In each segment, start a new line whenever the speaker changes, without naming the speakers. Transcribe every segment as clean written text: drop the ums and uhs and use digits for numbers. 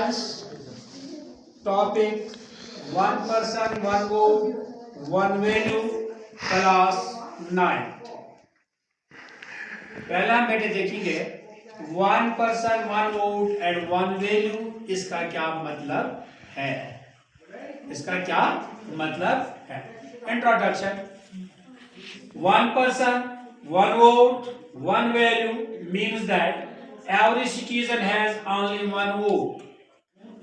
science topic one person one vote one value class 9। पहला हम बेटे देखेंगे one person one vote and one value, इसका क्या मतलब है, इसका क्या मतलब है। Introduction. One person one vote one value means that every citizen has only one vote.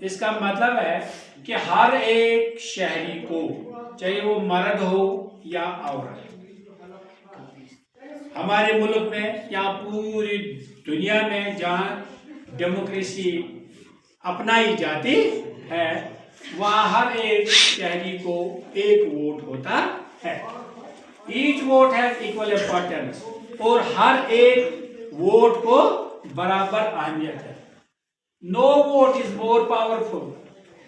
इसका मतलब है कि हर एक शहरी को, चाहे वो मर्द हो या औरत, हमारे मुल्क में या पूरी दुनिया में जहाँ डेमोक्रेसी अपनाई जाती है, वहाँ हर एक शहरी को एक वोट होता है। Each vote has equal importance, और हर एक वोट को बराबर अहमियत है। No vote is more powerful,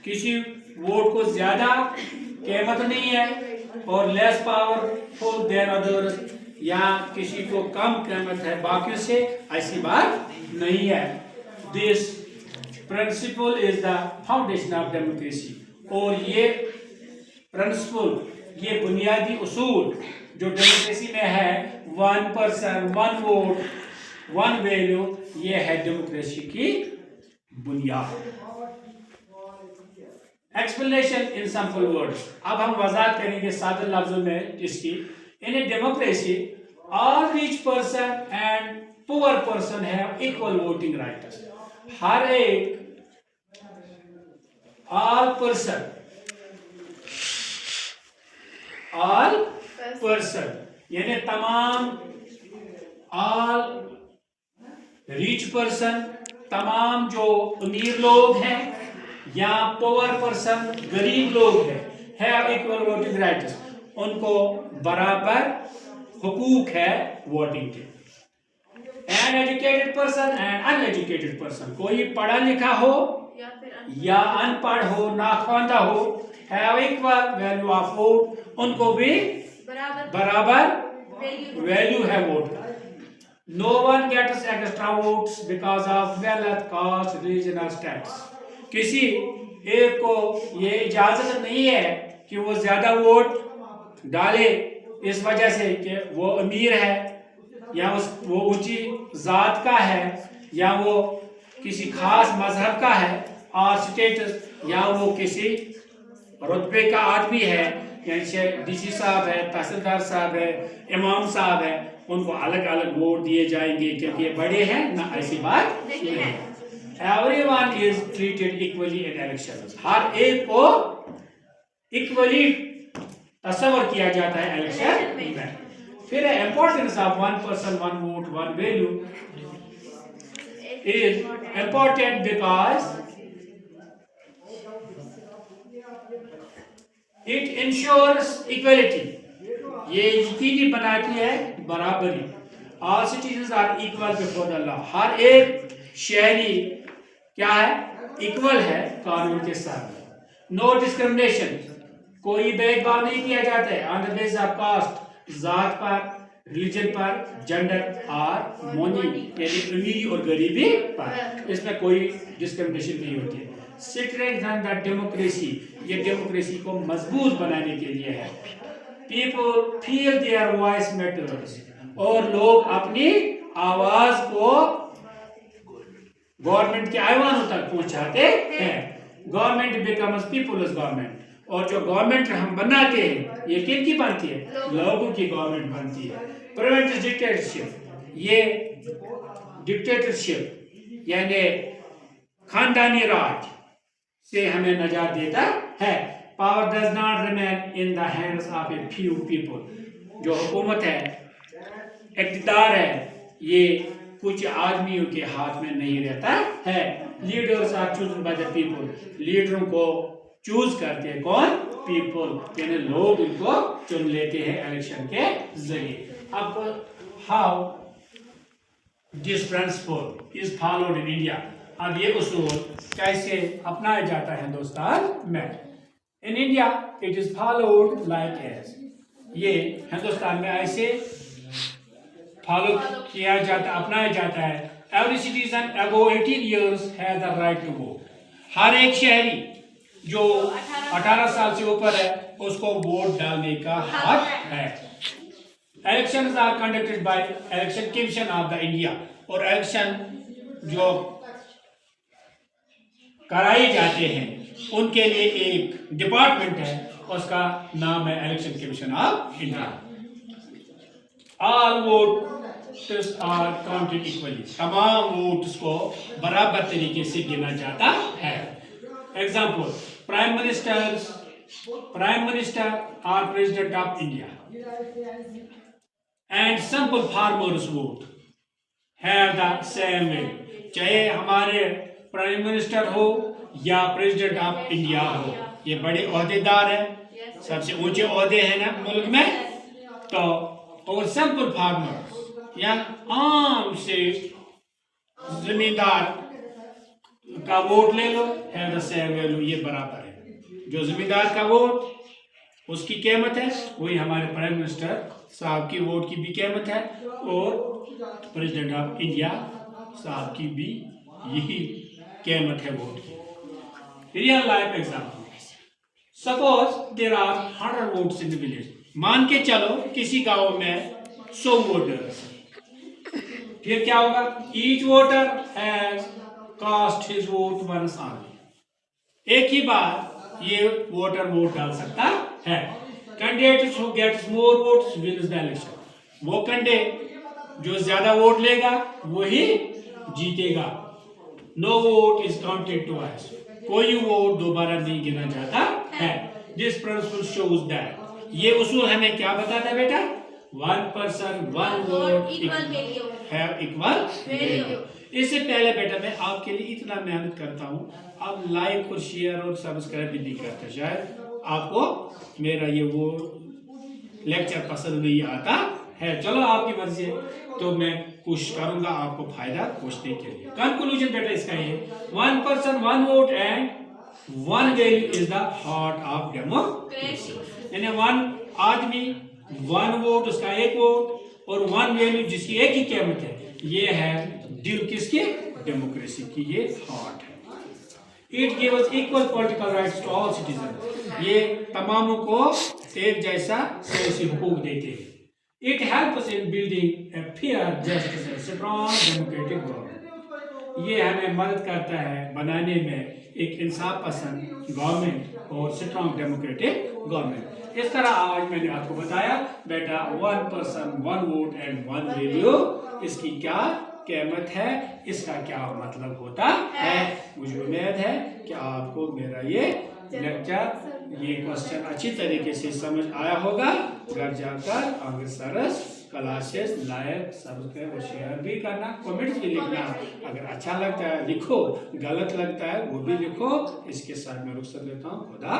किसी वोट को ज्यादा कीमत नहीं है और लेस पावरफुल देन अदर्स, या किसी को कम कीमत है बाकियों से, ऐसी बात नहीं है। This principle is the foundation of democracy, और ये प्रिंसिपल, ये बुनियादी उसूल जो डेमोक्रेसी में है, one person one vote one value, ये है डेमोक्रेसी की बुनियाद। Explanation in simple words. अब हम वजाहत करेंगे सादे लफ्जों में इसकी। In a democracy all rich person and poor person have equal voting rights. हर एक, ऑल पर्सन यानी तमाम, ऑल रिच पर्सन तमाम जो अमीर लोग हैं, या पुअर पर्सन गरीब लोग हैं, हैव इक्वल वोटिंग राइट्स, उनको बराबर हुकूक है वोटिंग के। An educated person and uneducated person, कोई पढ़ा लिखा हो या अनपढ़ हो, नाख्वांदा हो, have equal value of vote, उनको भी बराबर वैल्यू है वोट का। No one gets extra votes because of wealth, caste, religion और स्टेटस। किसी एक को ये इजाजत नहीं है कि वो ज्यादा वोट डाले इस वजह से कि वो अमीर है, या वो ऊंची जात का है, या वो किसी खास मजहब का है, और स्टेटस, या वो किसी रुतबे का आदमी है, जैसे डीसी साहब है, तहसीलदार साहब है, इमाम साहब है, उनको अलग अलग वोट दिए जाएंगे क्योंकि ये बड़े हैं ना, ऐसी बात नहीं है। Everyone is treated equally in elections. हर एक को इक्वली तस्वर किया जाता है इलेक्शन में। फिर importance of one person one vote one value is important because it ensures equality, ये यकीनी बनाती है बराबरी। All citizens are equal before the law, हर एक शहरी क्या है, इक्वल है कानून के साथ। नो डिस्क्रिमिनेशन, कोई भेदभाव नहीं किया जाता है on the basis of caste, जात पर, रिलीजन पर, जेंडर और मनी यानी अमीरी और गरीबी पर, इसमें कोई डिस्क्रिमिनेशन नहीं होती है। स्ट्रेंथन द डेमोक्रेसी, ये डेमोक्रेसी को मजबूत बनाने के लिए है। People feel their voice matters, और लोग अपनी आवाज को गवर्नमेंट के ऐवानों तक पहुंचाते हैं। गवर्नमेंट बिकम्स पीपल्स गवर्नमेंट, और जो गवर्नमेंट हम बनाते हैं ये किनकी बनती है, लोगों की गवर्नमेंट बनती है। प्रिवेंट डिक्टेटरशिप, ये डिक्टेटरशिप यानी खानदानी राज से हमें नजात देता है। Power does not remain in the hands of a few people, जो हुकूमत है, इक़्तिदार है, ये कुछ आदमियों के हाथ में नहीं रहता है। Leaders are chosen by the people, लीडरों को चूज करते हैं कौन, पीपल, यानी लोग इनको चुन लेते हैं इलेक्शन के जरिए। अब how this principle is followed in India, अब ये उसूल कैसे अपनाया जाता है हिंदुस्तान में। In India it is followed like as, ये हिंदुस्तान में ऐसे फॉलो अपनाया जाता है। Every citizen above 18 years has the right to vote, हर एक शहरी जो 18 साल से ऊपर है उसको वोट डालने का हक है। Elections are conducted by election commission of the India, और इलेक्शन जो कराए जाते हैं उनके लिए एक डिपार्टमेंट है, उसका नाम है election commission of India. All votes are counted equally, तमाम वोट्स को बराबर तरीके से गिना जाता है। Example, prime minister or president of India and simple farmers vote have the same value. चाहे हमारे प्राइम मिनिस्टर हो या प्रेसिडेंट ऑफ इंडिया हो, ये बड़े ओहदेदार हैं, सबसे ऊंचे ओहदे हैं ना मुल्क में, तो और सिंपल फार्मर या आम से जमींदार का वोट ले लो, हैव द सेम वैल्यू, ये बराबर है। जो जमींदार का वोट उसकी कीमत है वही हमारे प्राइम मिनिस्टर साहब की वोट की भी कीमत है, और प्रेसिडेंट ऑफ इंडिया साहब की भी यही कीमत है वोट की। Real life example, suppose there are 100 votes in the village. मान के चलो किसी गांव में 100 वोटर्स, फिर क्या होगा? Each voter has cast his vote once only, एक ही बार ये वोटर वोट डाल सकता है। Candidate who gets more votes wins the election, वो कैंडिडेट जो ज्यादा वोट लेगा वही जीतेगा। No vote is counted twice, कोई वोट दोबारा नहीं गिना जाता है। दिस प्रिंसिपल शोज दैट, ये उसूल हमें क्या बताता है बेटा? 1 person 1 vote have equal value. इससे पहले बेटा मैं आपके लिए इतना मेहनत करता हूँ, आप लाइक और शेयर और सब्सक्राइब भी नहीं करते, शायद आपको मेरा ये वो लेक्चर पसंद नहीं आता है। चलो आपकी मर्जी है, तो मैं कोशिश करूंगा आपको फायदा पहुंचने के लिए। कंक्लूजन बेटा इसका ये, 1 person 1 vote and 1 value is the heart of democracy. यानी 1 आदमी 1 वोट, उसका एक वोट, और 1 वैल्यू जिसकी एक ही कीमत है, ये है दिल किसके? डेमोक्रेसी की, ये हार्ट है। It gives equal political rights to all citizen, ये तमामों को एक जैसा सियासी हुकूक देते हैं। It helps in building a fair, justice and strong democratic government, ये हमें मदद करता है बनाने में एक इंसाफ पसंद गवर्नमेंट और स्ट्रॉन्ग डेमोक्रेटिक गवर्नमेंट। इस तरह आज मैंने आपको बताया बेटा 1 person 1 vote एंड 1 वैल्यू, इसकी क्या कीमत है, इसका क्या मतलब होता है। मुझे उम्मीद है कि आपको मेरा ये लेक्चर, ये क्वेश्चन अच्छी तरीके से समझ आया होगा। घर जाकर अमृतसर क्लासेस लाइक सब्सक्राइब और शेयर भी करना, कमेंट्स भी लिखना। अगर अच्छा लगता है लिखो, गलत लगता है वो भी लिखो। इसके साथ मैं रुखसत लेता हूँ। खुदा